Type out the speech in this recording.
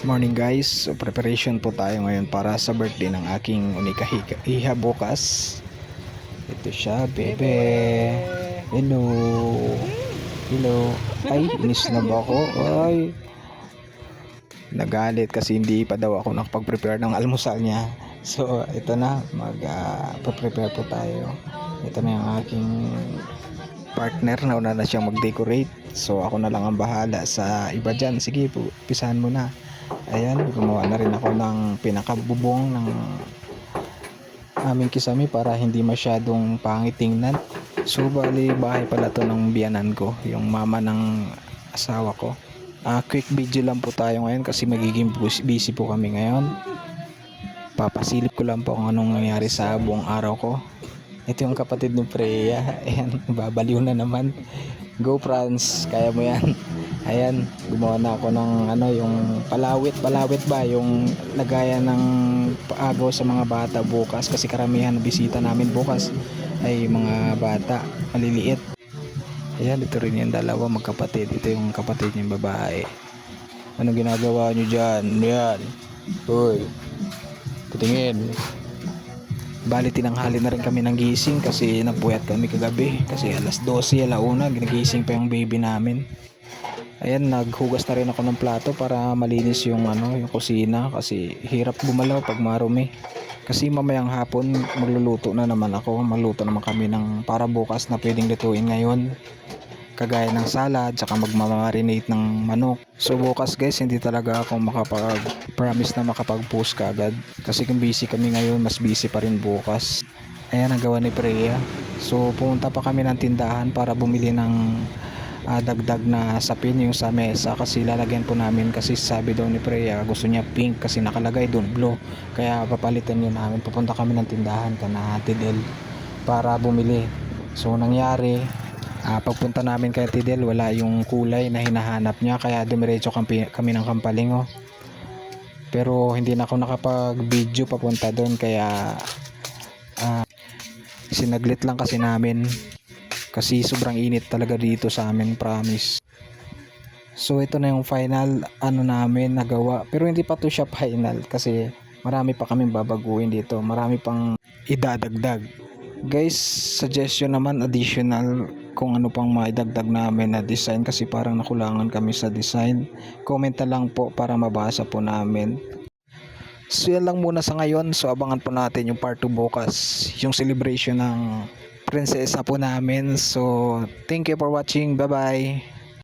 Morning guys, so preparation po tayo ngayon para sa birthday ng aking unika iha bukas. Ito siya, bebe. Hello. Hello. Ay, inis na ba ako? Ay, nagalit kasi hindi pa daw ako nakapag-prepare ng almusal niya. So, ito na, mag-prepare po tayo. Ito na yung aking partner, nauna na siyang mag-decorate. So, ako na lang ang bahala sa iba dyan. Sige po, pisahan mo na. Ayan, gumawa na rin ako ng pinakabubong ng aming kisame para hindi masyadong pangit tingnan. So bali bahay pala to ng biyanan ko, yung mama ng asawa ko. Quick video lang po tayo ngayon kasi magiging busy po kami ngayon. Papasilip ko lang po kung anong nangyari sa buong araw ko. Ito yung kapatid ni Freya. Ayan, babaliw na naman. Go France, kaya mo yan. Ayan, gumawa na ako ng yung palawit ba, yung lagayan ng paagaw sa mga bata bukas kasi karamihan na bisita namin bukas ay mga bata maliliit. Ayan, ito rin yung dalawa magkapatid. Ito yung kapatid niyang babae. Anong ginagawa nyo dyan? Yan. Uy, patingin. Bali tinanghali na rin kami ng gising kasi napuyat kami kagabi kasi alas 12 alauna ginagising pa yung baby namin. Ayan, naghugas na rin ako ng plato para malinis yung yung kusina kasi hirap gumalaw pag marumi. Kasi mamayang hapon magluluto na naman ako. Magluto naman kami ng para bukas na pwedeng lutuin ngayon. Kagaya ng salad, saka magmamarinate ng manok. So bukas guys, hindi talaga ako makapag-promise na makapag-post kaagad. Kasi kung busy kami ngayon, mas busy pa rin bukas. Ayan, nagawa ni Freya. So pumunta pa kami ng tindahan para bumili ng dagdag na sapin yung sa mesa kasi lalagyan po namin kasi sabi daw ni Freya gusto niya pink kasi nakalagay doon blue, kaya papalitan yun namin. Pupunta kami ng tindahan kana Tidel para bumili. So nangyari pagpunta namin kay Tidel wala yung kulay na hinahanap niya kaya dumiretso kami ng Kampalingo, pero hindi na ako nakapag video papunta doon kaya sinaglit lang kasi namin kasi sobrang init talaga dito sa amin, promise. So ito na yung final namin nagawa, pero hindi pa to siya final kasi marami pa kaming babaguhin dito, marami pang idadagdag. Guys, suggestion naman additional kung ano pang maidagdag namin na design kasi parang nakulangan kami sa design. Comment na lang po para mabasa po namin. So yan lang muna sa ngayon. So abangan po natin yung part 2 bukas, yung celebration ng prinsesa po namin. So thank you for watching. Bye bye.